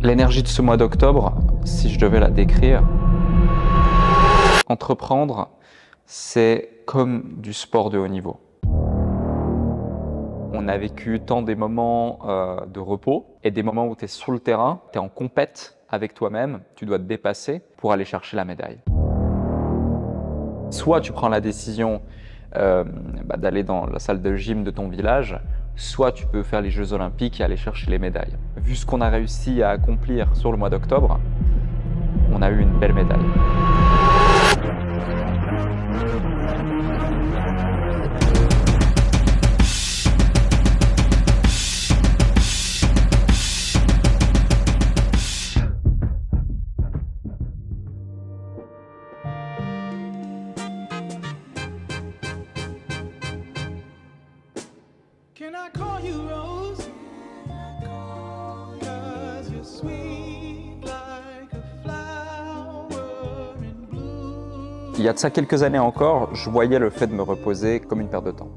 L'énergie de ce mois d'octobre, si je devais la décrire, entreprendre, c'est comme du sport de haut niveau. On a vécu tant des moments de repos et des moments où tu es sur le terrain, tu es en compète avec toi-même, tu dois te dépasser pour aller chercher la médaille. Soit tu prends la décision d'aller dans la salle de gym de ton village, soit tu peux faire les Jeux Olympiques et aller chercher les médailles. Vu ce qu'on a réussi à accomplir sur le mois d'octobre, on a eu une belle médaille. Can I call you Rose? 'Cause you're sweet like a flower in bloom. Il y a de ça quelques années encore, je voyais le fait de me reposer comme une perte de temps.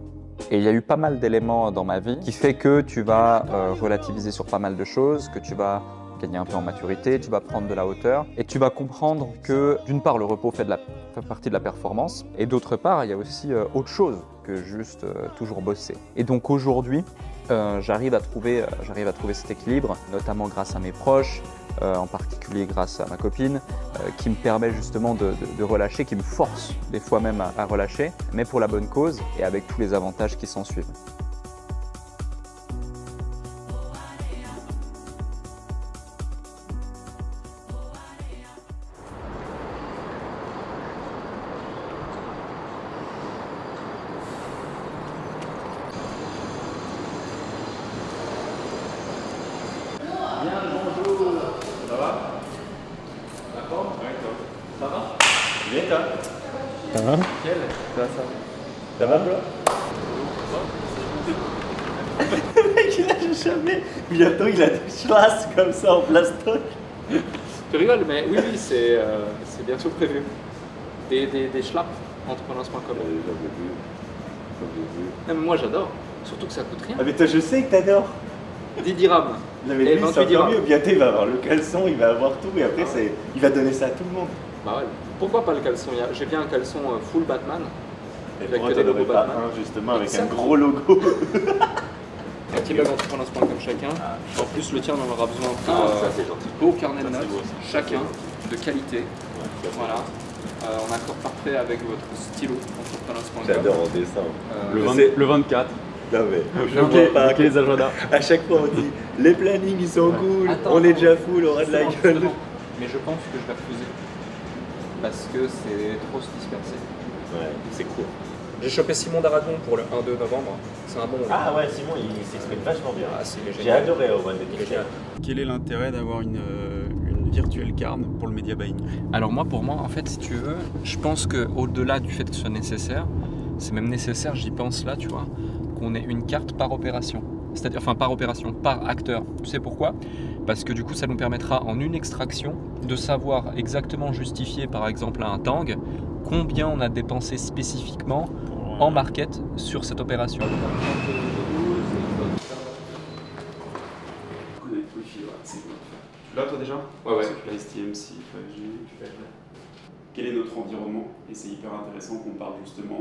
Et il y a eu pas mal d'éléments dans ma vie qui fait que tu vas relativiser sur pas mal de choses, que tu vas gagner un peu en maturité, tu vas prendre de la hauteur et tu vas comprendre que d'une part le repos fait partie de la performance et d'autre part il y a aussi autre chose que juste toujours bosser. Et donc aujourd'hui j'arrive à trouver cet équilibre, notamment grâce à mes proches, en particulier grâce à ma copine, qui me permet justement de relâcher, qui me force des fois même à relâcher, mais pour la bonne cause et avec tous les avantages qui s'en suivent. Bien, bonjour. Ça va? D'accord? Ouais, toi. Ça va? Bien, toi? Ça va? Quel? Ça va, bro? Le mec, il a jamais. Bientôt, il a des chlasses comme ça en plastoc. Tu rigoles, mais oui, c'est bientôt prévu. Des schlaps, entrepreneurs.com. J'avais vu. Non, mais moi j'adore, surtout que ça coûte rien. Ah, mais toi, je sais que t'adores. 10 dirhams. Non, mais Et lui, 28 c'est encore dirhams. mieux. Bientôt, il va avoir le caleçon, il va avoir tout, et après, il va donner ça à tout le monde. Bah ouais. Pourquoi pas le caleçon? J'ai bien un caleçon full Batman. Et Avec pourquoi que des t'en aurais logos pas Batman. un, justement, avec un Exactement. gros logo? Un petit bug entrepreneurs.com chacun. En plus, le tien, on en aura besoin pour ça, c'est gentil. beau carnet de Ça, c'est notes, beau, ça. chacun, de qualité. Ouais, ça, c'est Voilà. En accord parfait avec votre stylo entrepreneurs.com. J'adore en dessin. Le 24. Non mais, je Ok, vois pas. ok, les agendas. À chaque fois on dit les plannings ils sont cool, Attends, on est attends. déjà full, on aura de la Justement, gueule. justement. Mais je pense que je vais refuser. Parce que c'est trop se disperser. Ouais, c'est cool. J'ai chopé Simon d'Aragon pour le 1-2 novembre. C'est un bon. Ah ouais, Simon il s'exprime vachement bien. Ah, c'est J'ai génial. adoré au One Il est génial. Quel est l'intérêt d'avoir une virtuelle card pour le media buying? Alors pour moi, en fait, si tu veux, je pense qu'au-delà du fait que ce soit nécessaire, c'est même nécessaire, j'y pense là, tu vois, qu'on ait une carte par opération. C'est-à-dire, enfin par opération, par acteur. Tu sais pourquoi? Parce que du coup, ça nous permettra en une extraction de savoir exactement justifier, par exemple à un Tang, combien on a dépensé spécifiquement en market sur cette opération. Tu l'as toi déjà? Ouais. Tu l'as STMC, FAG. Quel est notre environnement? Et c'est hyper intéressant qu'on parle justement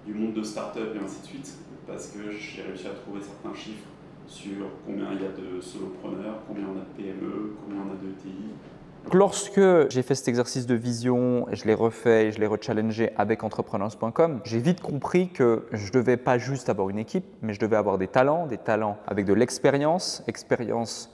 du monde de start-up et ainsi de suite, parce que j'ai réussi à trouver certains chiffres sur combien il y a de solopreneurs, combien on a de PME, combien on a de ETI. Lorsque j'ai fait cet exercice de vision et je l'ai refait et je l'ai rechallengé avec entrepreneurs.com, j'ai vite compris que je ne devais pas juste avoir une équipe, mais je devais avoir des talents avec de l'expérience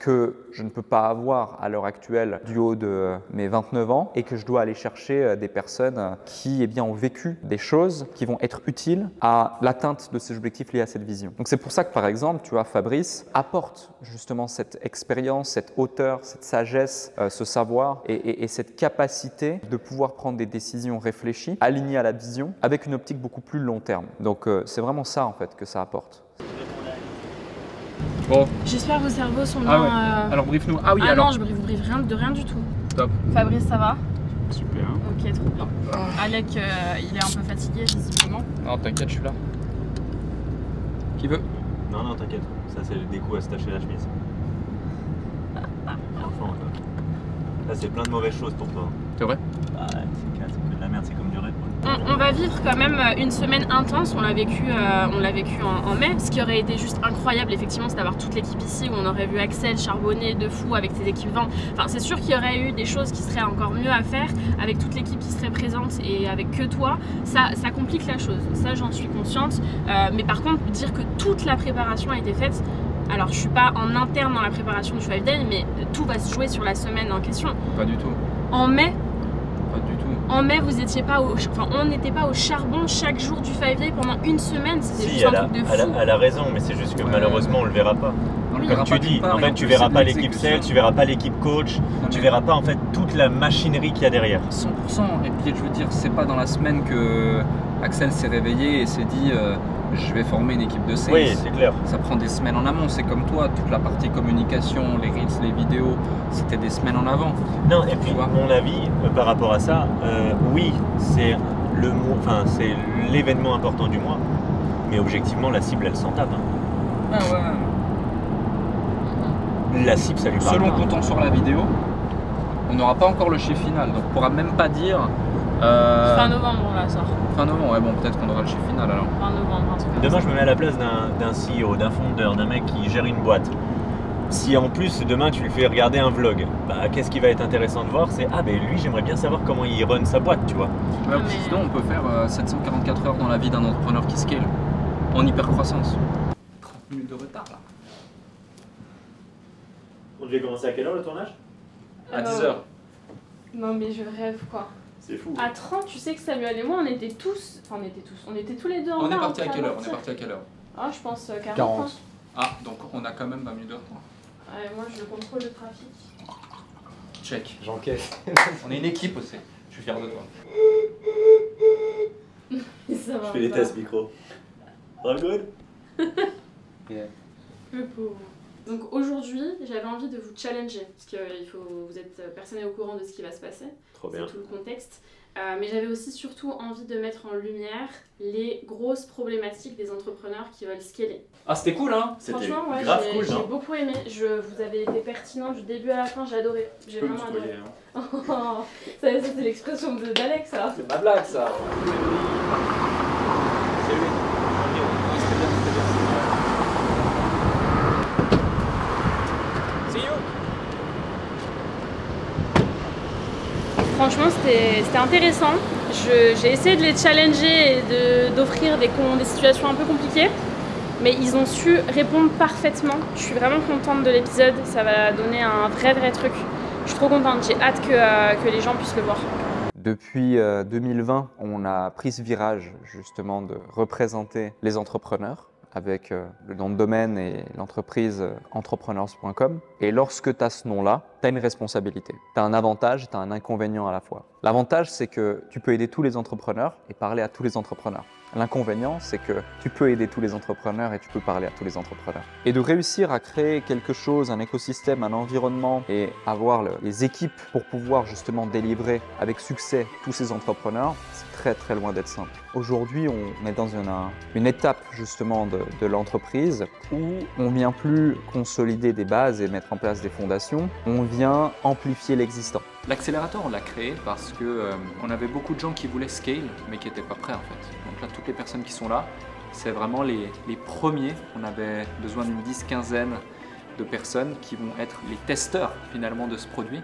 que je ne peux pas avoir à l'heure actuelle du haut de mes 29 ans et que je dois aller chercher des personnes qui ont vécu des choses qui vont être utiles à l'atteinte de ces objectifs liés à cette vision. Donc c'est pour ça que par exemple, tu vois, Fabrice apporte justement cette expérience, cette hauteur, cette sagesse, ce savoir et cette capacité de pouvoir prendre des décisions réfléchies, alignées à la vision, avec une optique beaucoup plus long terme. Donc c'est vraiment ça en fait que ça apporte. Bon, J'espère que vos cerveaux sont ah bien. ouais. Alors brief-nous. Ah oui, Ah alors. non, je vous briefe rien du tout. Top. Fabrice, ça va? Super. Ok, trop bien. Alec, il est un peu fatigué visiblement. Non, t'inquiète, je suis là. Qui veut? Non, t'inquiète, ça c'est le déco à se tacher la chemise. passer plein de mauvaises choses pour toi. C'est vrai? Bah, c'est clair, c'est que de la merde, c'est comme du Red Bull. On va vivre quand même une semaine intense, on l'a vécu en mai. Ce qui aurait été juste incroyable, effectivement, c'est d'avoir toute l'équipe ici, où on aurait vu Axel charbonner de fou avec ses équipes ventes. Enfin, c'est sûr qu'il y aurait eu des choses qui seraient encore mieux à faire, avec toute l'équipe qui serait présente et avec que toi. Ça complique la chose, ça j'en suis consciente. Mais par contre, dire que toute la préparation a été faite, alors je suis pas en interne dans la préparation du 5 Day, mais tout va se jouer sur la semaine en question. Pas du tout. En mai, Pas du tout. on n'était pas au charbon chaque jour du 5 Day pendant une semaine, c'était Si, juste un truc de fou. elle a raison, mais c'est juste que Ouais. malheureusement on le verra pas. On le Oui. verra Comme pas tu dis, d'une part, en et fait en tu plus, verras c'est pas de l'équipe l'exécution. sales, tu verras pas l'équipe coach, Non, tu mais- verras pas en fait toute la machinerie qu'il y a derrière. 100%. Et puis je veux dire, c'est pas dans la semaine que Axel s'est réveillé et s'est dit je vais former une équipe de sales. Oui, c'est clair. Ça prend des semaines en amont. C'est comme toi, toute la partie communication, les reels, les vidéos, c'était des semaines en avant. Non, et puis Tu vois. mon avis par rapport à ça, oui, c'est c'est l'événement important du mois, mais objectivement la cible elle s'en tape. Hein. Ah ouais. La cible ça lui parle Selon pas. comptant sur la vidéo, on n'aura pas encore le chiffre final, donc on pourra même pas dire. Fin novembre, on la sort. Fin novembre, ouais, bon, peut-être qu'on aura le chiffre final alors. Fin novembre, un truc comme Demain ça. je me mets à la place d'un CEO, d'un fondeur, d'un mec qui gère une boîte. Si en plus demain tu lui fais regarder un vlog, bah, qu'est-ce qui va être intéressant de voir, c'est ah ben lui j'aimerais bien savoir comment il run sa boîte, tu vois. Ouais, mais- sinon, on peut faire 744 heures dans la vie d'un entrepreneur qui scale en hyper croissance. 30 minutes de retard là. On devait commencer à quelle heure le tournage? À 10h. Non mais je rêve quoi. C'est fou. À 30, tu sais que Samuel et moi, on était tous tous les deux en On est bas, parti en à train quelle de heure? On est partir. parti à quelle heure? Ah, je pense 40. 40. hein. Ah, donc on a quand même 20 minutes de retard. Ouais, moi, je contrôle le trafic. Check. J'encaisse. On est une équipe aussi. Je suis fier de toi. Et ça va Je fais les pas. tests micro. All good? Le pauvre. Donc aujourd'hui, j'avais envie de vous challenger, parce que vous êtes personne n'est au courant de ce qui va se passer, Trop c'est bien. tout le contexte. Mais j'avais aussi surtout envie de mettre en lumière les grosses problématiques des entrepreneurs qui veulent scaler. Ah, c'était cool hein? C'était Franchement, ouais, grave j'ai cool, non? beaucoup aimé. Vous avez été pertinent du début à la fin, j'ai adoré. J'ai vraiment adoré. hein. Ça c'est l'expression d'Alex, ça. C'est ma blague ça. C'est lui. C'était bien, c'était bien. Franchement, c'était intéressant. J'ai essayé de les challenger et d'offrir des situations un peu compliquées. Mais ils ont su répondre parfaitement. Je suis vraiment contente de l'épisode. Ça va donner un vrai truc. Je suis trop contente. J'ai hâte que les gens puissent le voir. Depuis 2020, on a pris ce virage justement de représenter les entrepreneurs avec le nom de domaine et l'entreprise entrepreneurs.com. Et lorsque tu as ce nom-là, tu as une responsabilité. Tu as un avantage et tu as un inconvénient à la fois. L'avantage, c'est que tu peux aider tous les entrepreneurs et parler à tous les entrepreneurs. L'inconvénient, c'est que tu peux aider tous les entrepreneurs et tu peux parler à tous les entrepreneurs. Et de réussir à créer quelque chose, un écosystème, un environnement et avoir les équipes pour pouvoir justement délivrer avec succès tous ces entrepreneurs, c'est très loin d'être simple. Aujourd'hui, on est dans une étape justement de l'entreprise où on vient plus consolider des bases et mettre en place des fondations, on vient amplifier l'existant. L'accélérateur, on l'a créé parce que on avait beaucoup de gens qui voulaient scale, mais qui n'étaient pas prêts en fait. Donc là, toutes les personnes qui sont là, c'est vraiment les premiers. On avait besoin d'une 10-15aine de personnes qui vont être les testeurs finalement de ce produit,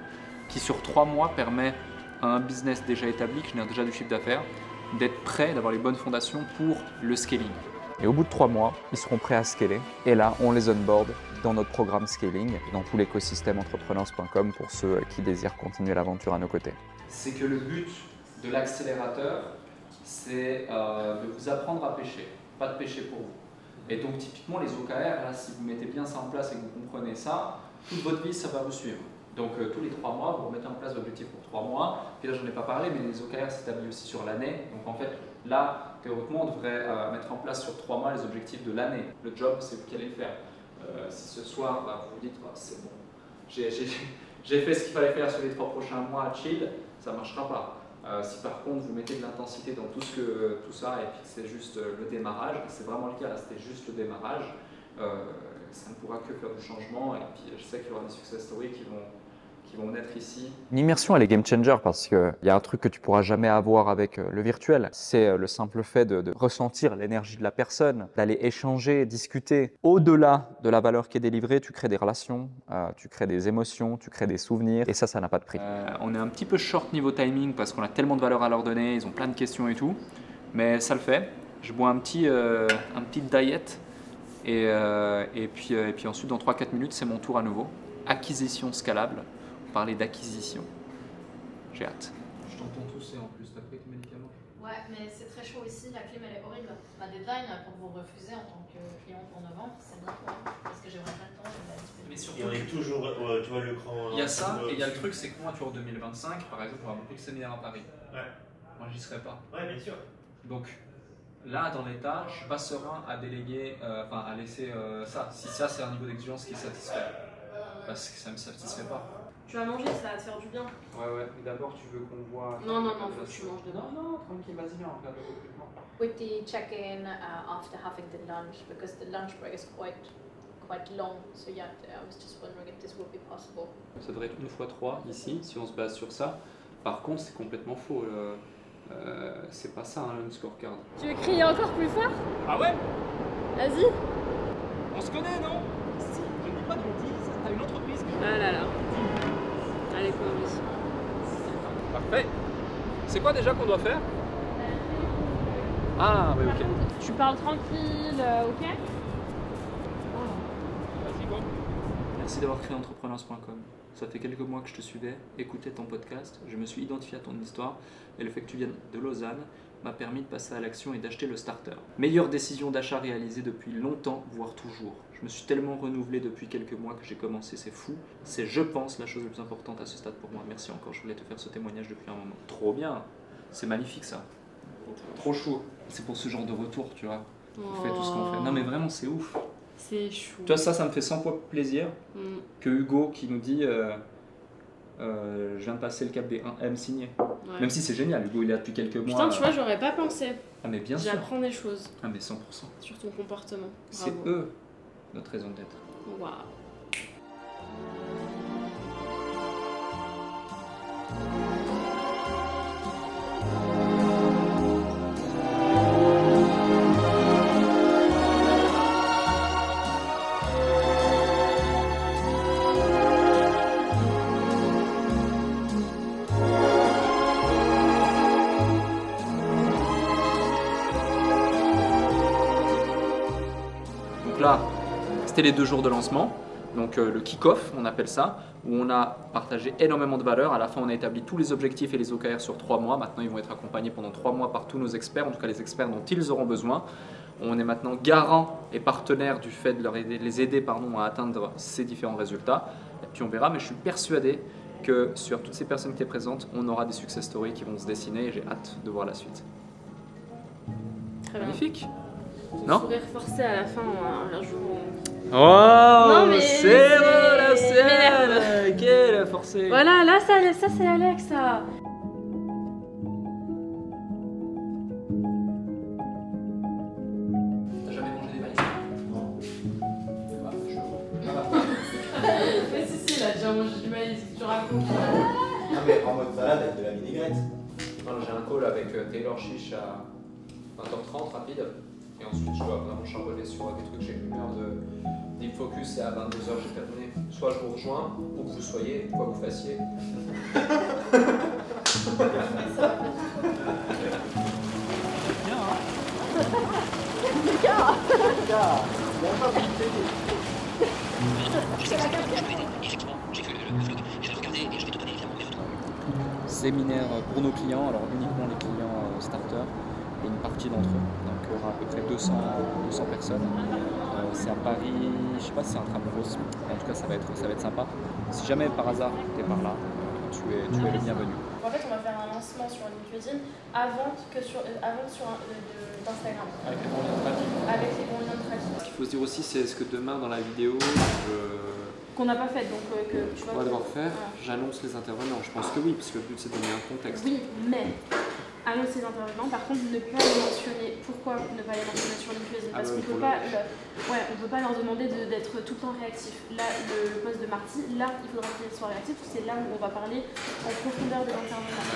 qui sur 3 mois permet à un business déjà établi, qui génère déjà du chiffre d'affaires, d'être prêt, d'avoir les bonnes fondations pour le scaling. Et au bout de 3 mois, ils seront prêts à scaler. Et là, on les onboard dans notre programme Scaling, dans tout l'écosystème entrepreneurs.com pour ceux qui désirent continuer l'aventure à nos côtés. C'est que le but de l'accélérateur, c'est de vous apprendre à pêcher, pas de pêcher pour vous. Et donc typiquement les OKR, là, si vous mettez bien ça en place et que vous comprenez ça, toute votre vie, ça va vous suivre. Donc tous les 3 mois, vous remettez en place l'objectif pour 3 mois. Puis là, j'en ai pas parlé, mais les OKR s'établissent aussi sur l'année. Donc en fait, là, théoriquement, on devrait mettre en place sur 3 mois les objectifs de l'année. Le job, c'est vous qui allez le faire. Si ce soir, vous vous dites, c'est bon, j'ai fait ce qu'il fallait faire sur les 3 prochains mois, chill, ça ne marchera pas. Si par contre vous mettez de l'intensité dans tout ça et puis que c'est juste le démarrage, c'est vraiment le cas, là c'était juste le démarrage, ça ne pourra que faire du changement et puis je sais qu'il y aura des success stories qui qui vont naître ici. L'immersion, elle est game changer parce qu'il y a un truc que tu pourras jamais avoir avec le virtuel. C'est le simple fait de ressentir l'énergie de la personne, d'aller échanger, discuter. Au-delà de la valeur qui est délivrée, tu crées des relations, tu crées des émotions, tu crées des souvenirs et ça n'a pas de prix. On est un petit peu short niveau timing parce qu'on a tellement de valeur à leur donner, ils ont plein de questions et tout. Mais ça le fait. Je bois un petit diet et puis ensuite dans 3-4 minutes c'est mon tour à nouveau. Acquisition scalable. On parlait d'acquisition. J'ai hâte. Je t'entends tousser en plus, t'as pris tes médicaments? Ouais, mais c'est très chaud ici, la clim elle est horrible. Ma deadline pour vous refuser en tant que client pour novembre, c'est bientôt, hein, parce que j'aurai pas le temps, j'ai de la disponibilité. Mais Et surtout, on est toujours, tu vois, le cran. il y a ça et il y a le truc, c'est que moi, tu vois, en 2025, par exemple, on va avoir beaucoup de séminaires à Paris. Ouais. Moi, j'y serai pas. Ouais, bien sûr. Donc là, dans l'état, je suis pas serein à déléguer, à laisser ça. Si ça, c'est un niveau d'exigence qui est satisfait. Parce que ça me satisfait pas. Tu vas manger, ça va te faire du bien. Ouais, mais d'abord, tu veux qu'on voit. Non, faut que tu manges dedans. Non, tranquille, vas-y, viens, on regarde le recrutement. With the check-in after having the lunch, because the lunch break is quite long, so yeah, I was just wondering if this would be possible. Ça devrait être une fois 3 ici, si on se base sur ça. Par contre, c'est complètement faux. C'est pas ça, le scorecard. Tu veux crier encore plus fort? Ah ouais? Vas-y. On se connaît, non? Si, je dis pas de bêtises. T'as une entreprise qui... Ah là là. Allez, Chloé. Parfait. C'est quoi déjà qu'on doit faire? Ah, oui, ok. Tu parles tranquille, ok? Vas-y, go. Merci d'avoir créé entrepreneurs.com. Ça fait quelques mois que je te suivais, écoutais ton podcast, je me suis identifié à ton histoire et le fait que tu viennes de Lausanne m'a permis de passer à l'action et d'acheter le starter. Meilleure décision d'achat réalisée depuis longtemps, voire toujours. Je me suis tellement renouvelé depuis quelques mois que j'ai commencé, c'est fou. C'est, je pense, la chose la plus importante à ce stade pour moi. Merci encore, je voulais te faire ce témoignage depuis un moment. Trop bien, c'est magnifique ça. Trop chaud. C'est pour ce genre de retour, tu vois. On fait tout ce qu'on fait. Non mais vraiment, c'est ouf. C'est chou. Tu vois, ça me fait 100 fois plaisir que Hugo qui nous dit je viens de passer le cap des 1M signé. Ouais. Même si c'est génial, Hugo il est là depuis quelques mois. Putain, tu vois, j'aurais pas pensé. Ah mais bien sûr. J'apprends des choses Ah mais 100%. sur ton comportement. C'est Bravo. eux notre raison d'être. Waouh. Donc là, c'était les 2 jours de lancement. Donc le kick-off, on appelle ça, où on a partagé énormément de valeur. À la fin, on a établi tous les objectifs et les OKR sur 3 mois. Maintenant, ils vont être accompagnés pendant 3 mois par tous nos experts, en tout cas les experts dont ils auront besoin. On est maintenant garant et partenaire du fait de les aider à atteindre ces différents résultats. Et puis on verra, mais je suis persuadé que sur toutes ces personnes qui étaient présentes, on aura des success stories qui vont se dessiner et j'ai hâte de voir la suite. Très bien. Magnifique. Ton Non sourire forcé à la fin, un jour. Oh, Non, mais c'est la c'est- scène. Quelle a forcé. Voilà, là, ça c'est Alex, ça. T'as jamais mangé des maïs? Non. Mais si, il a déjà mangé du maïs, tu racontes. Non mais en mode salade avec de la vinaigrette. J'ai un call avec Taylor Chiche à 20h30 rapide. Et ensuite, je dois vraiment charbonner sur des trucs. J'ai 1 heure de deep focus et à 22h, j'ai terminé. Soit je vous rejoins, où que vous soyez, quoi que vous fassiez. Séminaire pour nos clients, alors uniquement les clients starters et une partie d'entre eux. Donc il y aura à peu près 200 personnes. C'est à Paris, je sais pas si c'est intramuros, en tout cas ça va être sympa. Si jamais par hasard tu es par là, tu es le bienvenu. En fait, on va faire un lancement sur LinkedIn avant d'Instagram. Avec les bons liens de tracking. Avec les bons liens de tracking. Ce qu'il faut se dire aussi, c'est ce que demain dans la vidéo, Qu'on n'a pas fait, donc que tu on va devoir faire, j'annonce les intervenants. Je pense que oui, puisque le but c'est de donner un contexte. Oui, mais annoncer l'intervenant. Par contre, ne pas les mentionner. Pourquoi ne pas les mentionner sur LinkedIn? Parce qu'on on peut pas leur demander d'être tout le temps réactif. Là, le poste de Marty, là, il faudra qu'il soit réactif. C'est là où on va parler en profondeur de l'intervenant.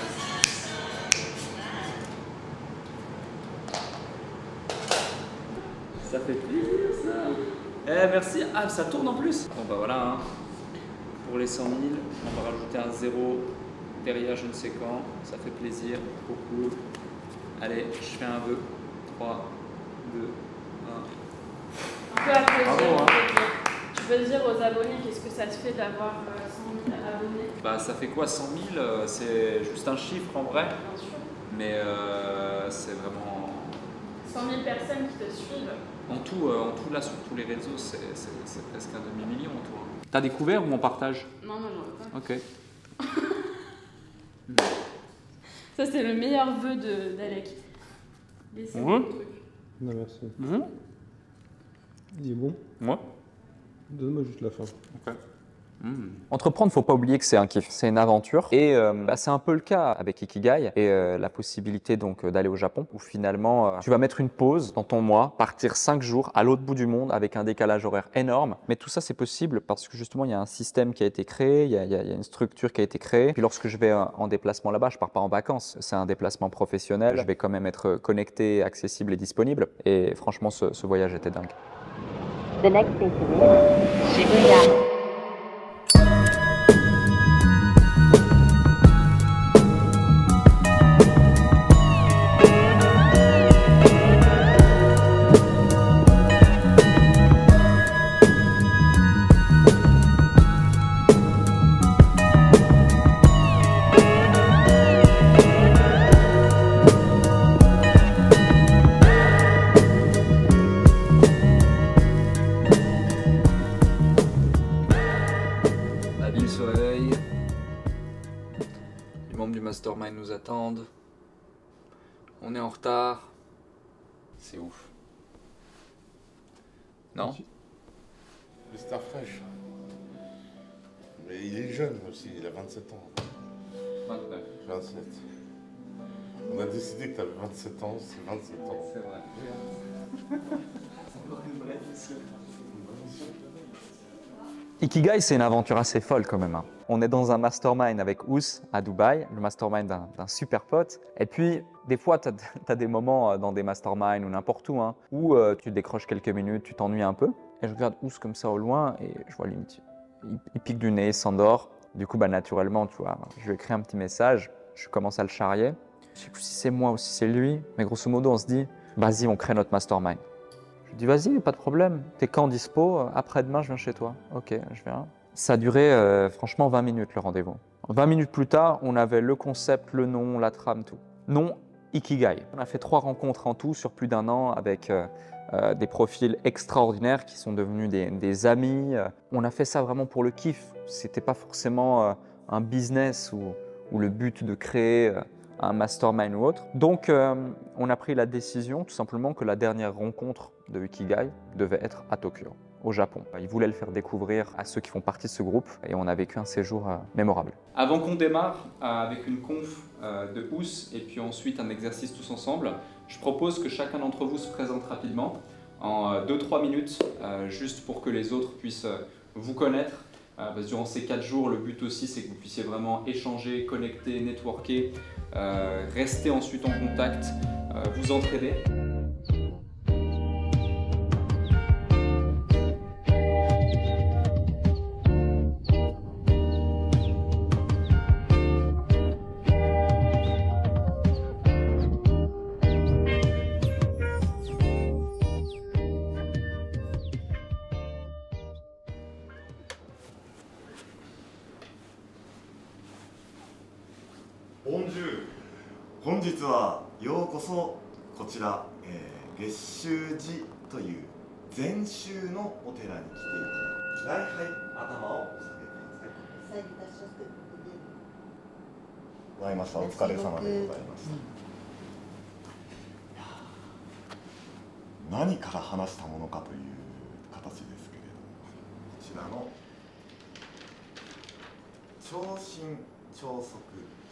Ça fait plaisir, ça. Eh, merci. Ah, ça tourne en plus. Bon, bah voilà. Hein. Pour les 100 000, on va rajouter un 0 derrière je ne sais quand. Ça fait plaisir. Trop cool. Allez, je fais un vœu. 3, 2, 1. On peut applaudir. Bravo, hein. Tu peux dire aux abonnés qu'est-ce que ça te fait d'avoir 100 000 abonnés? Bah, ça fait quoi 100 000 c'est juste un chiffre en vrai. Bien sûr. Mais c'est vraiment. 100 000 personnes qui te suivent. En tout là, sur tous les réseaux, c'est presque un demi-million en tout. Hein. T'as découvert ou on partage? Non, non, non. Ok. Ça, c'est le meilleur vœu d'Alec. Laissez-moi le truc. Non, merci. Mmh. Il est bon. Moi. Donne-moi juste la fin. Ok. Entreprendre, faut pas oublier que c'est un kiff, c'est une aventure et c'est un peu le cas avec Ikigai et la possibilité donc d'aller au Japon où finalement tu vas mettre une pause dans ton mois, partir 5 jours à l'autre bout du monde avec un décalage horaire énorme. Mais tout ça c'est possible parce que justement il y a un système qui a été créé, il y a une structure qui a été créée. Puis lorsque je vais en déplacement là-bas, je pars pas en vacances, c'est un déplacement professionnel. Je vais quand même être connecté, accessible et disponible. Et franchement ce voyage était dingue. The next station is Shibuya. Mastermind nous attendent. On est en retard. C'est ouf. Non? Le star fraîche. Mais il est jeune aussi, il a 27 ans. 29. 27. On a décidé que tu avais 27 ans, c'est 27 ans. C'est vrai. Ikigai, c'est une aventure assez folle quand même. Hein. On est dans un mastermind avec Ous à Dubaï, le mastermind d'un super pote. Et puis, des fois, tu as des moments dans des masterminds ou n'importe où, hein, où tu décroches quelques minutes, tu t'ennuies un peu. Et je regarde Ous comme ça au loin et je vois limite, il pique du nez, il s'endort. Du coup, bah, naturellement, tu vois, je lui écris un petit message, je commence à le charrier. Je sais plus si c'est moi ou si c'est lui, mais grosso modo, on se dit, vas-y, on crée notre mastermind. Je dis, vas-y, pas de problème. T'es quand dispo? Après-demain, je viens chez toi. Ok, je viens. Ça a duré franchement 20 minutes le rendez-vous. 20 minutes plus tard, on avait le concept, le nom, la trame, tout. Nom, Ikigai. On a fait 3 rencontres en tout sur plus d'1 an avec des profils extraordinaires qui sont devenus des amis. On a fait ça vraiment pour le kiff. C'était pas forcément un business ou le but de créer un mastermind ou autre. Donc, on a pris la décision tout simplement que la dernière rencontre de Ikigai devait être à Tokyo, au Japon. Il voulait le faire découvrir à ceux qui font partie de ce groupe et on a vécu un séjour mémorable. Avant qu'on démarre avec une conf de Ous et puis ensuite un exercice tous ensemble, je propose que chacun d'entre vous se présente rapidement en 2-3 minutes, juste pour que les autres puissent vous connaître. Parce que durant ces 4 jours, le but aussi c'est que vous puissiez vraiment échanger, connecter, networker, rester ensuite en contact, vous entraider. Bonjour. 本日はようこそこちら、月州寺という禅宗のお寺に来ていただき、礼拝頭を下げてください。ございました。お疲れ様でございました。何から話したものかという形ですけれども、こちらの超心超速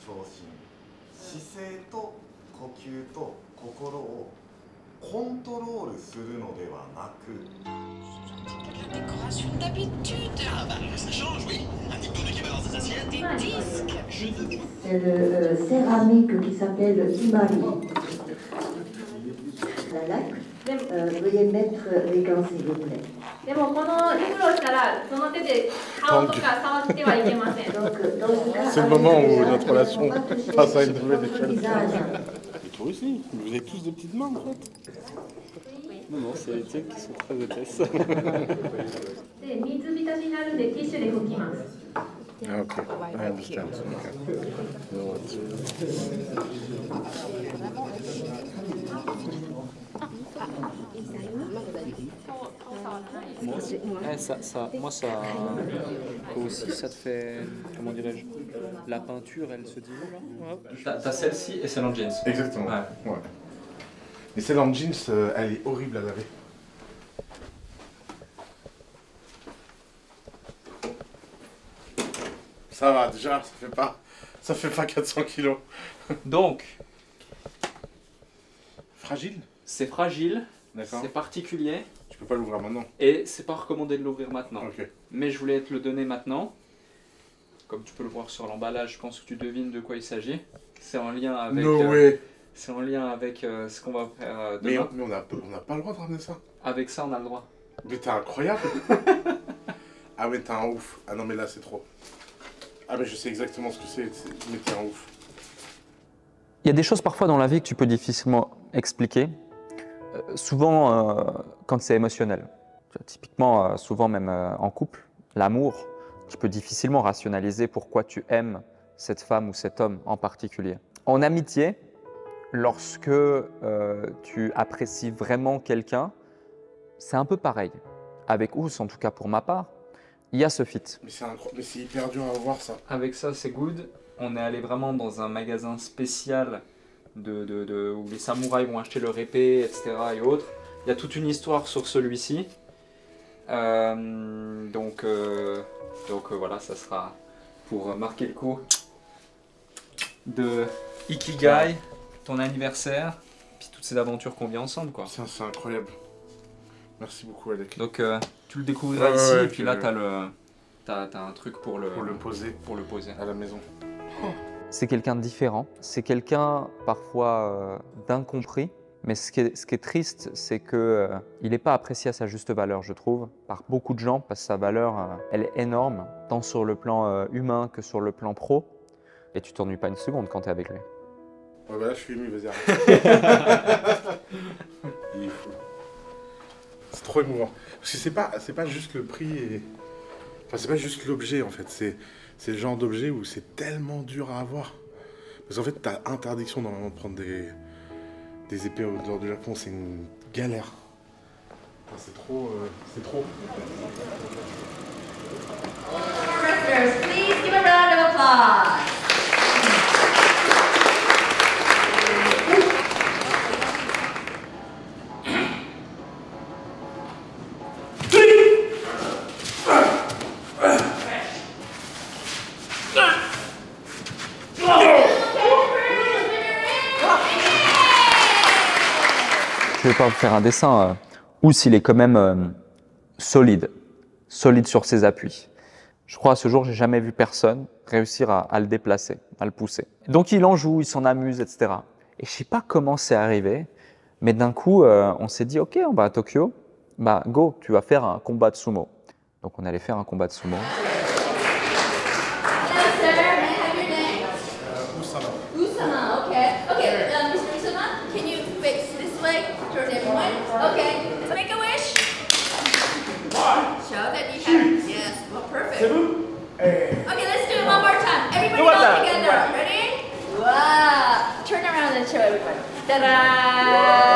超心姿勢と呼吸と心をコントロールするのではなく La décoration d'habitude. Ah bah ça change, oui. Un petit peu d'équivalence des assiettes, des disques. C'est le céramique qui s'appelle Imari. La laque, veuillez mettre les gants s'il vous plaît. でもこのリフロしたらその手で顔とか触ってはいけません。 Donc, dans ce cas, C'est le moment avec où les notre gants, relation on va toucher passe à une sur nouvelle votre échelle. visage. Et toi aussi, vous avez tous des petites mains en fait. Non, non, c'est les types qui sont très épaisses. で水浸しになるんでティッシュで拭きます。 Ah, okay, I understand. Okay. You know what? Moi, aussi, ça te fait. Comment dirais-je? La peinture, elle se dilue là. T'as celle-ci et celle en jeans. Exactement. Ouais. Et celle en jeans, elle est horrible à laver. Ça va, déjà, ça fait pas 400 kilos. Donc, Fragile? c'est fragile, D'accord. c'est particulier Tu peux pas l'ouvrir maintenant. et c'est pas recommandé de l'ouvrir maintenant. Ok. Mais je voulais te le donner maintenant. Comme tu peux le voir sur l'emballage, je pense que tu devines de quoi il s'agit. C'est en lien avec. No way. C'est en lien avec ce qu'on va faire Mais demain. on n'a pas le droit de ramener ça. Avec ça, on a le droit. Mais t'es incroyable. Ah mais t'es un ouf. Ah non mais là c'est trop. Ah mais je sais exactement ce que c'est, mais t'es un ouf. Il y a des choses parfois dans la vie que tu peux difficilement expliquer, souvent quand c'est émotionnel. Typiquement, souvent même en couple, l'amour, tu peux difficilement rationaliser pourquoi tu aimes cette femme ou cet homme en particulier. En amitié, lorsque tu apprécies vraiment quelqu'un, c'est un peu pareil. Avec Ous, en tout cas pour ma part, il y a ce fit. Mais c'est hyper dur à voir ça. Avec ça, c'est good. On est allé vraiment dans un magasin spécial où les samouraïs vont acheter leur épée, etc. et autres. Il y a toute une histoire sur celui-ci. Donc voilà, ça sera pour marquer le coup de Ikigai, ton anniversaire, puis toutes ces aventures qu'on vit ensemble, quoi. C'est incroyable. Merci beaucoup, Alec. Donc tu le découvriras ici, et puis là, t'as un truc pour le poser à la maison. C'est quelqu'un de différent, c'est quelqu'un parfois d'incompris, mais ce qui est triste, c'est qu'il n'est pas apprécié à sa juste valeur, je trouve, par beaucoup de gens, parce que sa valeur, elle est énorme, tant sur le plan humain que sur le plan pro, et tu t'ennuies pas une seconde quand tu es avec lui. Ouais bah là je suis ému, vas-y arrête. Il est fou. C'est trop émouvant. Parce que c'est pas juste le prix et... Enfin c'est pas juste l'objet en fait, c'est le genre d'objet où c'est tellement dur à avoir. Parce qu'en fait t'as interdiction normalement de prendre des épées au dehors du Japon, c'est une galère. Enfin, c'est trop... Crafters, please give a round of applause. Je vais pas vous faire un dessin. Ous, il est quand même solide sur ses appuis. Je crois à ce jour, j'ai jamais vu personne réussir à le déplacer, à le pousser. Donc il en joue, il s'en amuse, etc. Et je sais pas comment c'est arrivé, mais d'un coup, on s'est dit, ok, on va à Tokyo, bah go, tu vas faire un combat de sumo. Donc on allait faire un combat de sumo. Usama, okay. Okay, Mr. Usama, can you fix this leg towards everyone? Okay, make a wish. Show that you have. Yes, well, perfect. Okay, let's do it one more time. Everybody all together. Ready? Wow. Turn around and show everybody. Ta-da!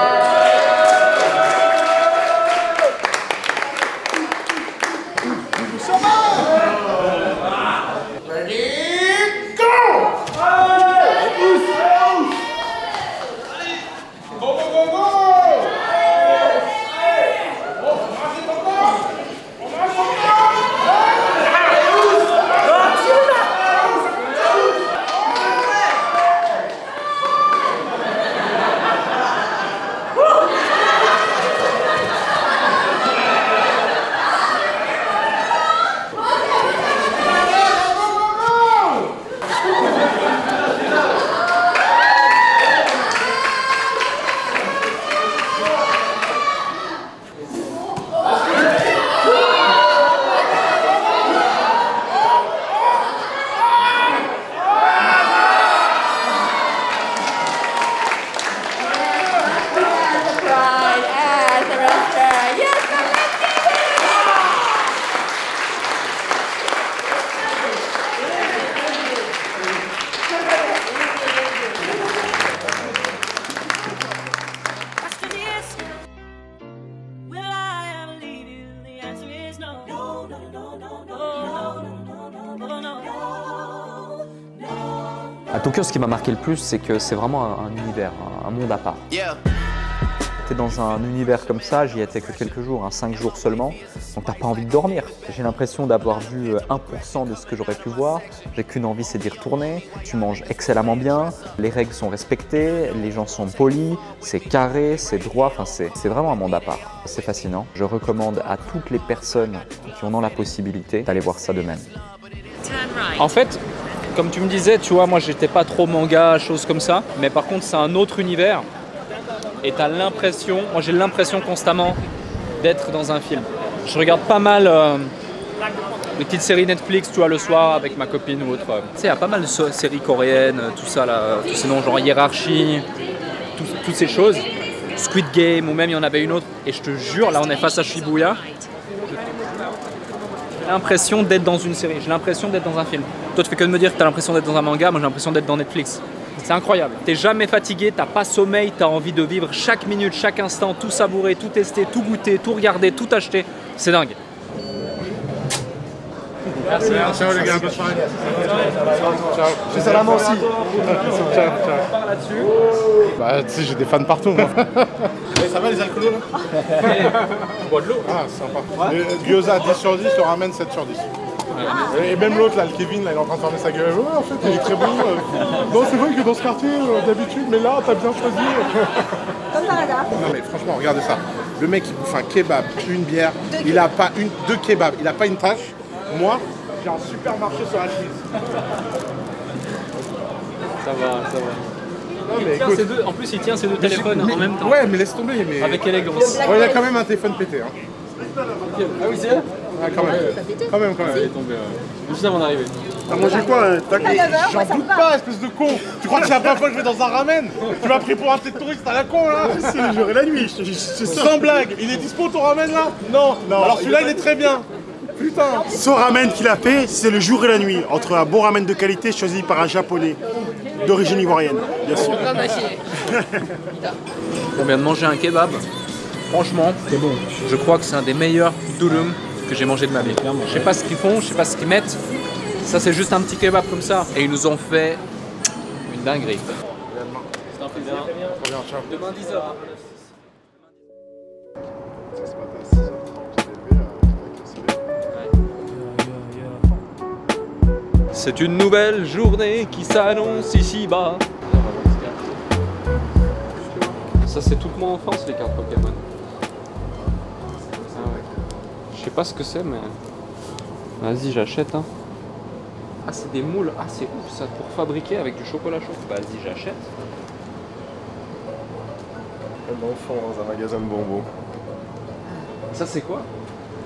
À Tokyo, ce qui m'a marqué le plus, c'est que c'est vraiment un univers, un monde à part. T'es dans un univers comme ça, j'y étais que quelques jours, 5 jours seulement, donc t'as pas envie de dormir. J'ai l'impression d'avoir vu 1% de ce que j'aurais pu voir, j'ai qu'une envie, c'est d'y retourner. Tu manges excellemment bien, les règles sont respectées, les gens sont polis, c'est carré, c'est droit, enfin c'est vraiment un monde à part. C'est fascinant. Je recommande à toutes les personnes qui en ont la possibilité d'aller voir ça d'eux-mêmes. En fait, comme tu me disais, tu vois, moi j'étais pas trop manga, choses comme ça, mais par contre c'est un autre univers. Et t'as l'impression, moi j'ai l'impression constamment d'être dans un film. Je regarde pas mal les petites séries Netflix, tu vois, le soir avec ma copine ou autre. Tu sais, il y a pas mal de séries coréennes, tout ça là, tous ces noms genre Hiérarchie, toutes ces choses. Squid Game ou même il y en avait une autre. Et je te jure, là on est face à Shibuya. J'ai l'impression d'être dans une série, j'ai l'impression d'être dans un film. Toi tu fais que de me dire que t'as l'impression d'être dans un manga, moi j'ai l'impression d'être dans Netflix. C'est incroyable. T'es jamais fatigué, t'as pas sommeil, t'as envie de vivre chaque minute, chaque instant, tout savourer, tout tester, tout goûter, tout regarder, tout acheter. C'est dingue. Merci. Ciao les gars, bonne soirée. Ciao. J'ai ça la main aussi. Ciao. Bah tu sais, j'ai des fans partout moi. Ça va les alcoolos là? Tu bois de l'eau. Ah, sympa. Gyoza 10 sur 10, le ramen 7 sur 10. Et même l'autre là, le Kevin, là, il est en train de fermer sa gueule. Ouais, en fait, il est très bon. Non, c'est vrai que dans ce quartier, d'habitude, mais là, t'as bien choisi. Non, mais franchement, regardez ça. Le mec, il bouffe un kebab, une bière. Il a pas deux kebabs, il a pas une tâche. Moi, j'ai un supermarché sur la chemise. Ça va. Non, mais écoute, En plus, il tient ses deux téléphones en même temps. Ouais, mais laisse tomber. Mais... Avec élégance. Ouais, il a quand même un téléphone pété. Hein. Ah oui, c'est vrai. Ah, quand même. Il est tombé juste avant d'arriver. T'as mangé quoi? J'en doute pas, espèce de con. Tu crois que c'est la première fois que je vais dans un ramen? Tu m'as pris pour un tête touriste à la con là? C'est le jour et la nuit, c'est ça. Sans blague, il est dispo ton ramen là? Non. Alors celui-là il est très bien. Putain. Ce ramen qu'il a fait, c'est le jour et la nuit. Entre un bon ramen de qualité choisi par un japonais d'origine ivoirienne, bien sûr. On vient de manger un kebab. Franchement, c'est bon. Je crois que c'est un des meilleurs durum que j'ai mangé de ma vie. Je sais pas ce qu'ils font, je sais pas ce qu'ils mettent. Ça c'est juste un petit kebab comme ça. Et ils nous ont fait une dinguerie. C'est un plaisir. Demain 10h. C'est une nouvelle journée qui s'annonce ici-bas. Ça c'est toute mon enfance les cartes Pokémon. Je sais pas ce que c'est mais... Vas-y j'achète hein. Ah c'est des moules, ah c'est ouf ça pour fabriquer avec du chocolat chaud. Vas-y j'achète. Un enfant dans un magasin de bonbons. Ça c'est quoi?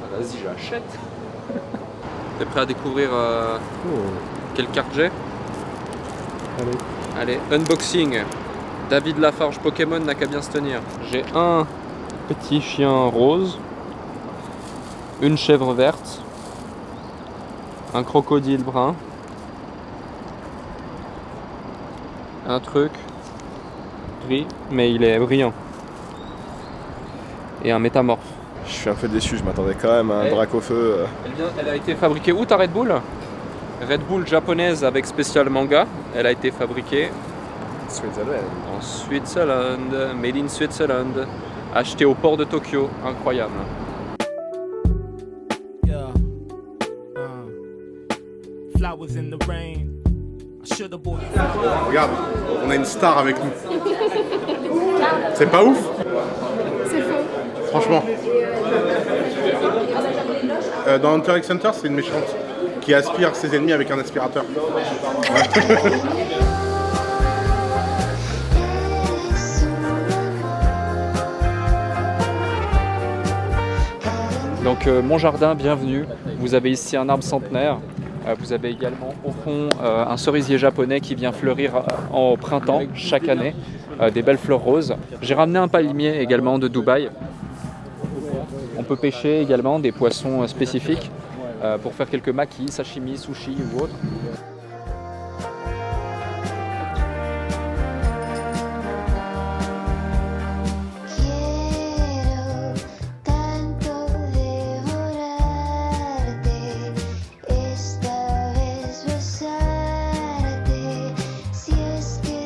Ah, vas-y j'achète. T'es prêt à découvrir quelle carte j'ai? Allez, unboxing. David Lafarge Pokémon n'a qu'à bien se tenir. J'ai un petit chien rose, une chèvre verte, un crocodile brun, un truc gris, mais il est brillant, et un métamorphe. Je suis un peu déçu, je m'attendais quand même à un Dracofeu. Elle a été fabriquée où ta Red Bull? Red Bull japonaise avec spécial manga. Elle a été fabriquée en Switzerland, made in Switzerland, acheté au port de Tokyo, incroyable. Regarde, on a une star avec nous. C'est pas ouf? C'est faux. Franchement. Dans Hunter x Hunter, c'est une méchante qui aspire ses ennemis avec un aspirateur. Donc mon jardin, bienvenue. Vous avez ici un arbre centenaire. Vous avez également au fond un cerisier japonais qui vient fleurir au printemps chaque année. Des belles fleurs roses. J'ai ramené un palmier également de Dubaï. On peut pêcher également des poissons spécifiques pour faire quelques makis, sashimi, sushi ou autre.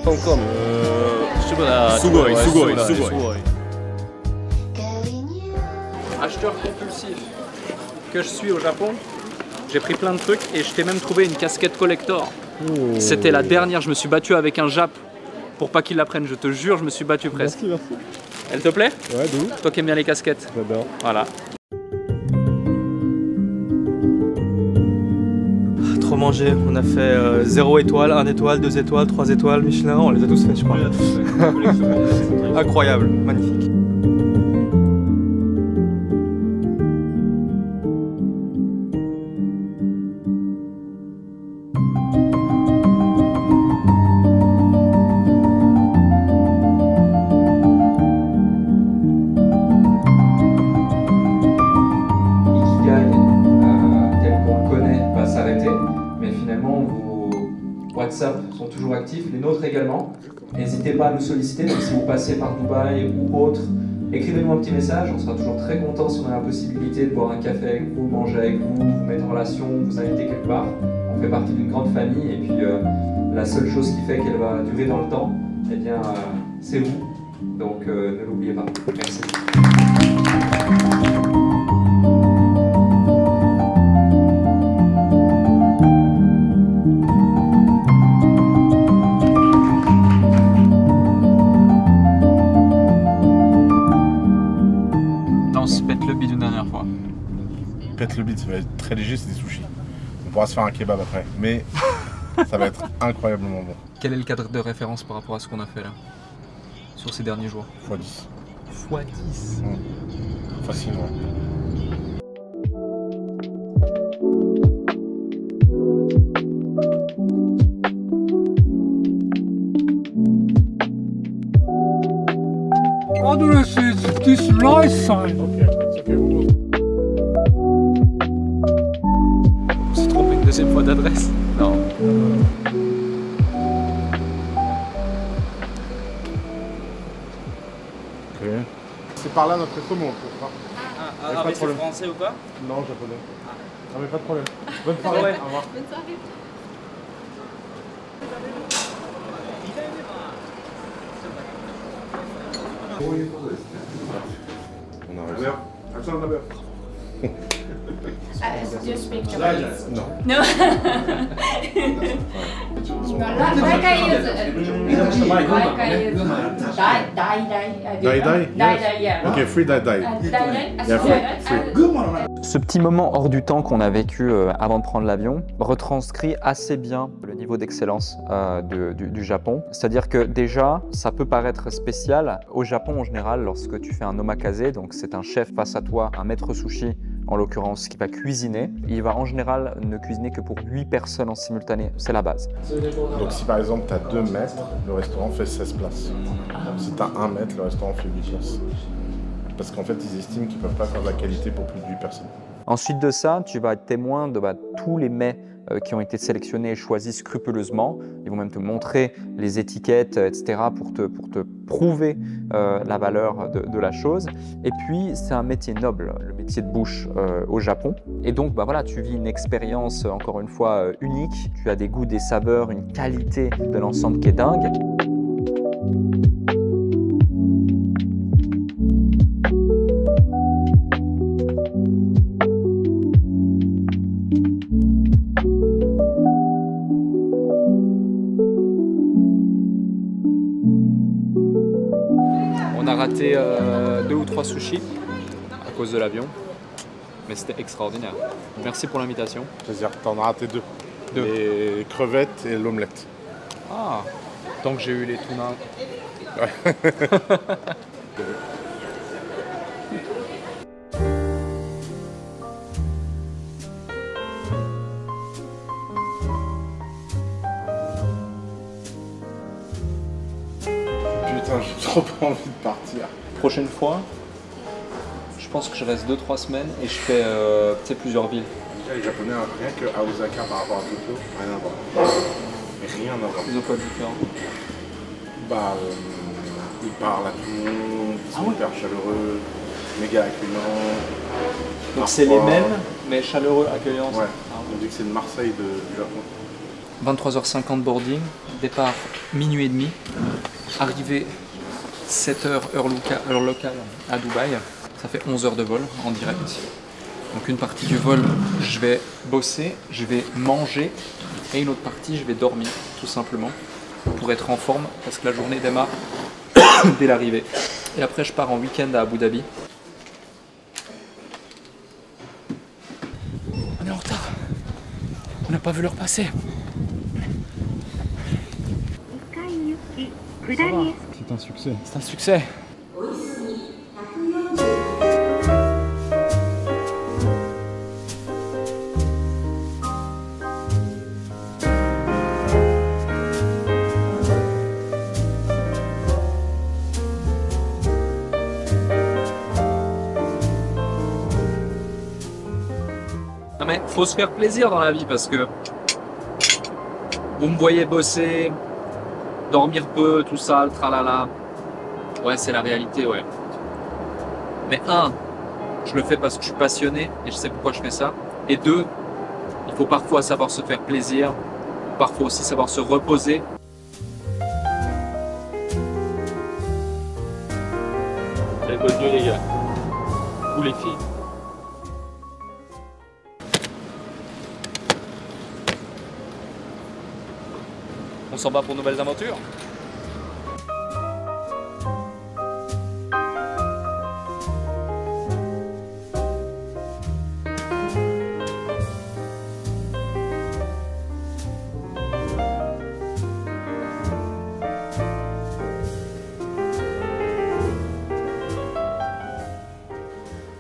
Hong-Kong. Sugoi. Acheteur compulsif que je suis au Japon, j'ai pris plein de trucs et je t'ai même trouvé une casquette collector. C'était la dernière, je me suis battu avec un Jap pour pas qu'il la prenne, je te jure, je me suis battu presque. Merci. Elle te plaît? Ouais, de ouf. Toi qui aimes bien les casquettes. J'adore. Voilà. Trop mangé, on a fait 0 étoile, 1 étoile, 2 étoiles, 3 étoiles, Michelin, on les a tous fait je crois. Incroyable, magnifique. WhatsApp sont toujours actifs, les nôtres également. N'hésitez pas à nous solliciter, donc si vous passez par Dubaï ou autre, écrivez-nous un petit message, on sera toujours très content si on a la possibilité de boire un café avec vous, manger avec vous, vous mettre en relation, vous inviter quelque part. On fait partie d'une grande famille et puis la seule chose qui fait qu'elle va durer dans le temps, eh bien c'est vous, donc ne l'oubliez pas. Merci. Pète le bide, ça va être très léger, c'est des sushis. On pourra se faire un kebab après, mais ça va être incroyablement bon. Quel est le cadre de référence par rapport à ce qu'on a fait là, sur ces derniers jours? x10. x10 Facilement. This right side. On s'est trompé une deuxième fois d'adresse. Non. Ok. C'est par là notre resto, mais on peut pas. Mais c'est français ou pas? Non, japonais. Ah mais pas de problème. Bonne soirée. Ouais. Au revoir. Bonne soirée. On a réussi. Attends, d'abord. Do you speak Japanese? Non. No. Dai, yeah. Ok, free dai. Yeah, free. Ce petit moment hors du temps qu'on a vécu avant de prendre l'avion retranscrit assez bien le niveau d'excellence du Japon. C'est-à-dire que déjà, ça peut paraître spécial. Au Japon, en général, lorsque tu fais un omakase, donc c'est un chef face à toi, un maître sushi, en l'occurrence, qui va cuisiner, il va en général ne cuisiner que pour 8 personnes en simultané. C'est la base. Donc si par exemple tu as 2 mètres, le restaurant fait 16 places. Si tu as 1 mètre, le restaurant fait 8 places. Parce qu'en fait, ils estiment qu'ils ne peuvent pas faire de la qualité pour plus de 8 personnes. Ensuite de ça, tu vas être témoin de tous les mets qui ont été sélectionnés et choisis scrupuleusement. Ils vont même te montrer les étiquettes, etc. pour te prouver la valeur de la chose. Et puis, c'est un métier noble, le métier de bouche au Japon. Et donc, voilà, tu vis une expérience, encore une fois, unique. Tu as des goûts, des saveurs, une qualité de l'ensemble qui est dingue. On a raté 2 ou 3 sushis à cause de l'avion, mais c'était extraordinaire. Merci pour l'invitation. Plaisir, t'en as raté 2. Les crevettes et l'omelette. Ah, tant que j'ai eu les tunas. Ouais. Putain, j'ai trop pas envie de partir. Prochaine fois, je pense que je reste 2-3 semaines et je fais plusieurs villes. Déjà, les Japonais, rien qu'à Osaka par rapport à Tokyo, rien à voir. Rien à voir. Ils ont quoi de différent? Ils parlent à tout le monde, ils sont hyper chaleureux, méga accueillants. Donc c'est les mêmes, mais chaleureux, accueillants. Ouais, on dit que c'est le Marseille du Japon. 23h50 boarding, départ minuit et demi, arrivée 7h heure locale à Dubaï. Ça fait 11 heures de vol en direct. Donc une partie du vol, je vais bosser, je vais manger, et une autre partie, je vais dormir, tout simplement, pour être en forme, parce que la journée démarre dès l'arrivée. Et après, je pars en week-end à Abu Dhabi. On est en retard. On n'a pas vu l'heure passer. C'est un succès. C'est un succès. Non mais faut se faire plaisir dans la vie parce que vous me voyez bosser, dormir peu, tout ça, le tralala. Ouais, c'est la réalité, ouais. Mais un, je le fais parce que je suis passionné et je sais pourquoi je fais ça. Et deux, il faut parfois savoir se faire plaisir, parfois aussi savoir se reposer. Allez, bonne nuit les gars. Ou les filles. On s'en va pour de nouvelles aventures.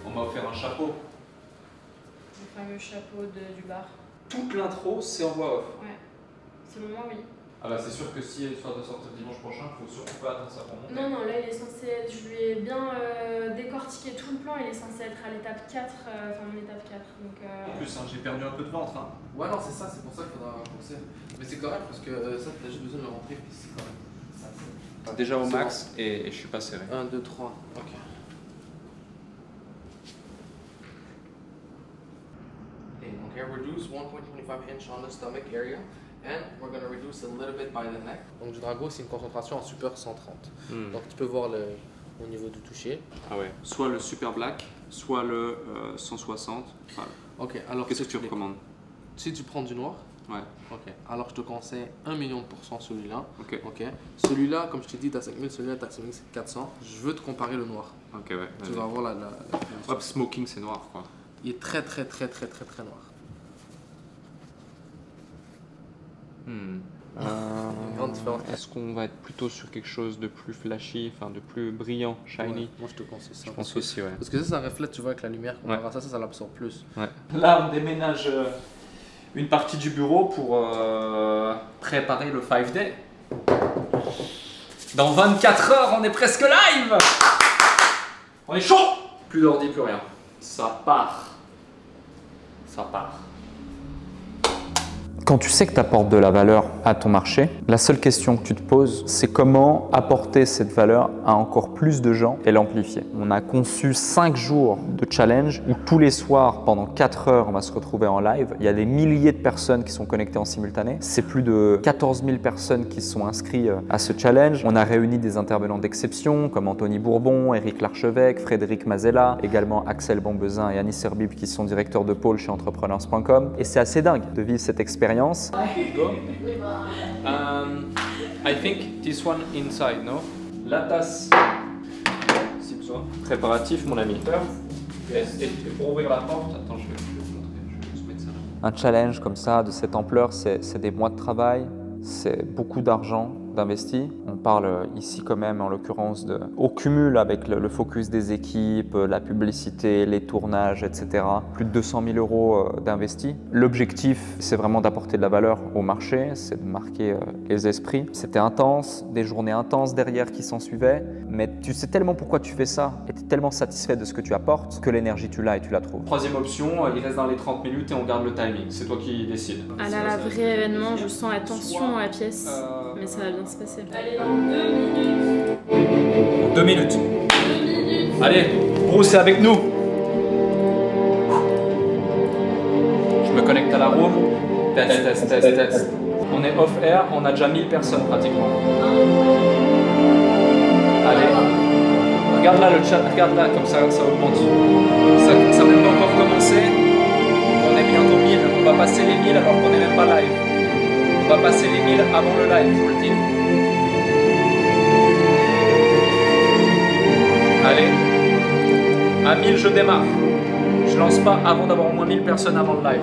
On m'a offert un chapeau. Le fameux chapeau du bar. Toute l'intro, c'est en voix off. Ouais. C'est le moment, oui. Ah bah c'est sûr que si l'histoire de sortir dimanche prochain, il faut surtout pas attendre ça pour monter. Non, non, là il est censé être, je lui ai bien décortiqué tout le plan, il est censé être à l'étape 4, enfin mon étape 4. Donc, En plus, hein, j'ai perdu un peu de ventre. Hein. Ouais, non, c'est ça, c'est pour ça qu'il faudra forcer. Mais c'est correct parce que ça, t'as juste besoin de le rentrer, puis c'est correct. Ça, Déjà au max et je suis pas serré. 1, 2, 3, ok. Okay, donc here reduce 1.25 inch on the stomach area. And we're going to reduce a little bit by the neck. Donc du Drago, c'est une concentration en super 130. Donc tu peux voir au niveau du toucher. Ah ouais. Soit le super black, soit le 160. Enfin, ok, alors qu'est-ce que tu recommandes? Si tu prends du noir. Ouais. Ok. Alors je te conseille 1 million de % celui-là. Ok. Ok. Celui-là, comme je t'ai dit, t'as 5000, celui-là t'as 5000, c'est 400. Je veux te comparer le noir. Ok, ouais. Tu vas voir la Hop, smoking, c'est noir, quoi. Il est très noir. Est-ce qu'on va être plutôt sur quelque chose de plus flashy, enfin de plus brillant, shiny? Ouais, moi je te conseille ça. Je pense aussi, ouais. Parce que ça reflète, tu vois, avec la lumière, comparé à ça l'absorbe plus. Ouais. Là, on déménage une partie du bureau pour préparer le 5-day. Dans 24 heures, on est presque live! On est chaud! Plus d'ordi, plus rien. Ça part. Ça part. Quand tu sais que tu apportes de la valeur à ton marché, la seule question que tu te poses, c'est comment apporter cette valeur à encore plus de gens et l'amplifier. On a conçu 5 jours de challenge où tous les soirs, pendant 4 heures, on va se retrouver en live. Il y a des milliers de personnes qui sont connectées en simultané. C'est plus de 14 000 personnes qui sont inscrites à ce challenge. On a réuni des intervenants d'exception comme Anthony Bourbon, Éric Larchevêque, Frédéric Mazella, également Axel Bombezin et Annie Serbib qui sont directeurs de pôle chez entrepreneurs.com. Et c'est assez dingue de vivre cette expérience. Go. I think this one inside, no? La tasse, si besoin. Préparatif, mon ami. Et pour ouvrir la porte, attends, je vais vous montrer. Je vais juste mettre ça là. Un challenge comme ça, de cette ampleur, c'est des mois de travail, c'est beaucoup d'argent d'investi. On parle ici quand même en l'occurrence au cumul avec le focus des équipes, la publicité, les tournages, etc. Plus de 200 000 euros d'investis. L'objectif, c'est vraiment d'apporter de la valeur au marché, c'est de marquer les esprits. C'était intense, des journées intenses derrière qui s'en suivaient, mais tu sais tellement pourquoi tu fais ça et tu es tellement satisfait de ce que tu apportes que l'énergie tu l'as et tu la trouves. Troisième option, il reste dans les 30 minutes et on garde le timing. C'est toi qui décides. Ah là là, vrai événement, je sens la tension dans la pièce, mais ça va bien se passer. Allez, dans 2 minutes. 2 minutes. 2 minutes. Allez, Bruce est avec nous. Je me connecte à la room. Test. On est off-air, on a déjà 1000 personnes pratiquement. Allez, regarde là le chat, regarde là, comme ça augmente. Ça n'a même pas encore commencé. On est bientôt 1000, on va passer les 1000 alors qu'on n'est même pas live. On va passer les 1000 avant le live, je vous le dis. Allez, à 1000 je démarre. Je lance pas avant d'avoir au moins 1000 personnes avant le live.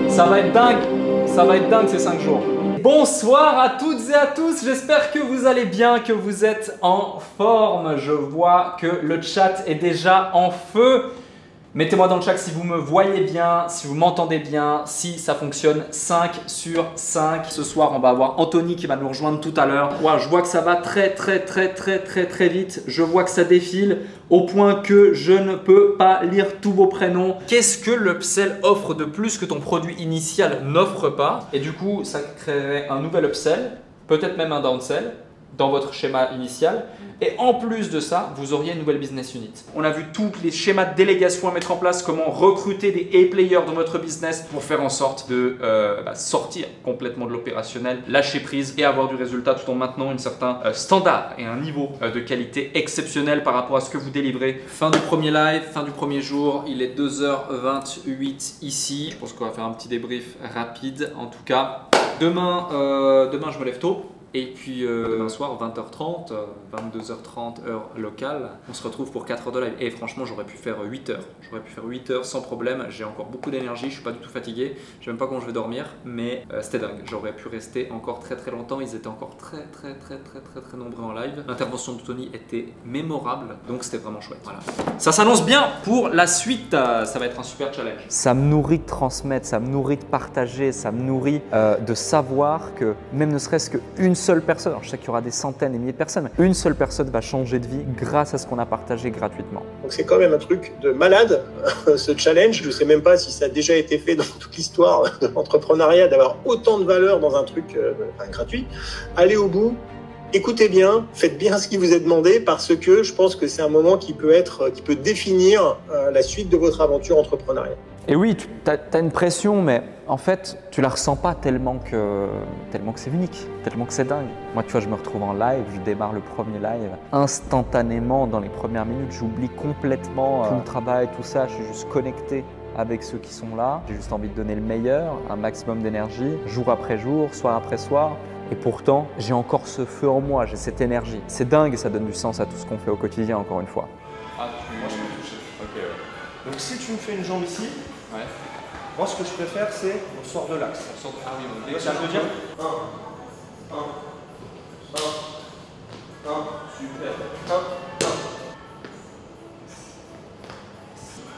Ça va être dingue ces 5 jours. Bonsoir à toutes et à tous, j'espère que vous allez bien, que vous êtes en forme. Je vois que le chat est déjà en feu. Mettez-moi dans le chat si vous me voyez bien, si vous m'entendez bien, si ça fonctionne. 5 sur 5. Ce soir, on va avoir Anthony qui va nous rejoindre tout à l'heure. Wow, je vois que ça va très vite. Je vois que ça défile au point que je ne peux pas lire tous vos prénoms. Qu'est-ce que l'upsell offre de plus que ton produit initial n'offre pas? Et du coup, ça créerait un nouvel upsell, peut-être même un downsell dans votre schéma initial. Et en plus de ça, vous auriez une nouvelle business unit. On a vu tous les schémas de délégation à mettre en place, comment recruter des A-players dans votre business pour faire en sorte de sortir complètement de l'opérationnel, lâcher prise et avoir du résultat tout en maintenant un certain standard et un niveau de qualité exceptionnel par rapport à ce que vous délivrez. Fin du premier live, fin du premier jour, il est 2h28 ici. Je pense qu'on va faire un petit débrief rapide en tout cas. Demain je me lève tôt. Et puis demain soir, 20h30, 22h30 heure locale, on se retrouve pour 4 heures de live. Et franchement, j'aurais pu faire 8 heures. J'aurais pu faire 8 heures sans problème. J'ai encore beaucoup d'énergie, je suis pas du tout fatigué. Je sais même pas quand je vais dormir, mais c'était dingue. J'aurais pu rester encore très longtemps. Ils étaient encore très nombreux en live. L'intervention de Tony était mémorable, donc c'était vraiment chouette. Voilà. Ça s'annonce bien pour la suite. Ça va être un super challenge. Ça me nourrit de transmettre, ça me nourrit de partager, ça me nourrit de savoir que même ne serait-ce qu'une seule personne, alors je sais qu'il y aura des centaines et milliers de personnes, mais une seule personne va changer de vie grâce à ce qu'on a partagé gratuitement. Donc c'est quand même un truc de malade, ce challenge. Je ne sais même pas si ça a déjà été fait dans toute l'histoire de l'entrepreneuriat, d'avoir autant de valeur dans un truc gratuit. Allez au bout, écoutez bien, faites bien ce qui vous est demandé parce que je pense que c'est un moment qui peut définir la suite de votre aventure entrepreneuriale. Et oui, tu as une pression, mais en fait, tu la ressens pas tellement que c'est unique, tellement que c'est dingue. Moi, tu vois, je me retrouve en live, je démarre le premier live. Instantanément, dans les premières minutes, j'oublie complètement tout le travail, tout ça. Je suis juste connecté avec ceux qui sont là. J'ai juste envie de donner le meilleur, un maximum d'énergie, jour après jour, soir après soir. Et pourtant, j'ai encore ce feu en moi, j'ai cette énergie. C'est dingue et ça donne du sens à tout ce qu'on fait au quotidien, encore une fois. Ah, moi je peux toucher. Ok, ouais. Donc si tu me fais une jambe ici, ouais. Moi ce que je préfère c'est on sort de l'axe. Ah oui, on décale. Ça veut dire 1, 1, 1, 1, super. 1,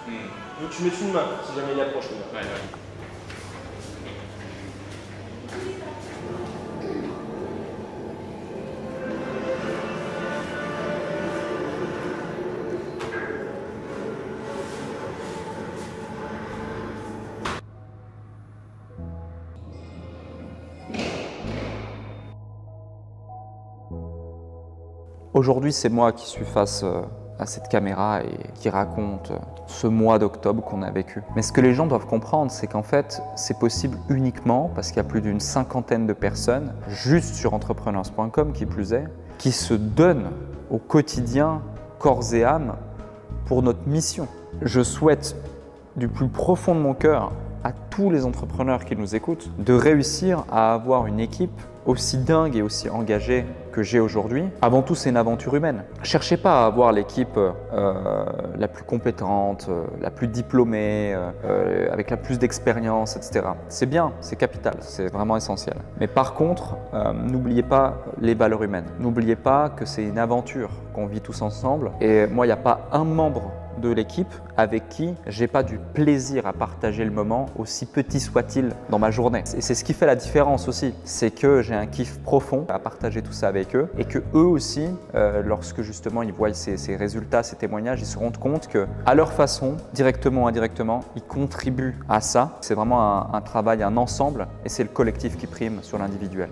1. Donc tu mets une main si jamais il approche. Ouais, ouais. Aujourd'hui, c'est moi qui suis face à cette caméra et qui raconte ce mois d'octobre qu'on a vécu. Mais ce que les gens doivent comprendre, c'est qu'en fait, c'est possible uniquement parce qu'il y a plus d'une 50aine de personnes, juste sur entrepreneurs.com qui plus est, qui se donnent au quotidien, corps et âme, pour notre mission. Je souhaite du plus profond de mon cœur à tous les entrepreneurs qui nous écoutent de réussir à avoir une équipe aussi dingue et aussi engagée que j'ai aujourd'hui. Avant tout, c'est une aventure humaine. Cherchez pas à avoir l'équipe la plus compétente, la plus diplômée, avec la plus d'expérience, etc. C'est bien, c'est capital, c'est vraiment essentiel. Mais par contre, n'oubliez pas les valeurs humaines. N'oubliez pas que c'est une aventure qu'on vit tous ensemble. Et moi, il n'y a pas un membre de l'équipe avec qui j'ai pas du plaisir à partager le moment, aussi petit soit-il dans ma journée. Et c'est ce qui fait la différence aussi, c'est que j'ai un kiff profond à partager tout ça avec eux et que eux aussi, lorsque justement ils voient ces résultats, ces témoignages, ils se rendent compte que à leur façon, directement ou indirectement, ils contribuent à ça. C'est vraiment un travail, un ensemble et c'est le collectif qui prime sur l'individuel.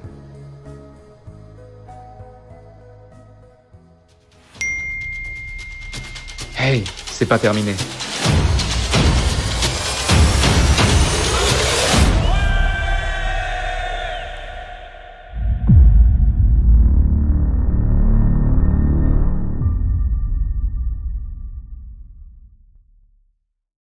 Hey, c'est pas terminé.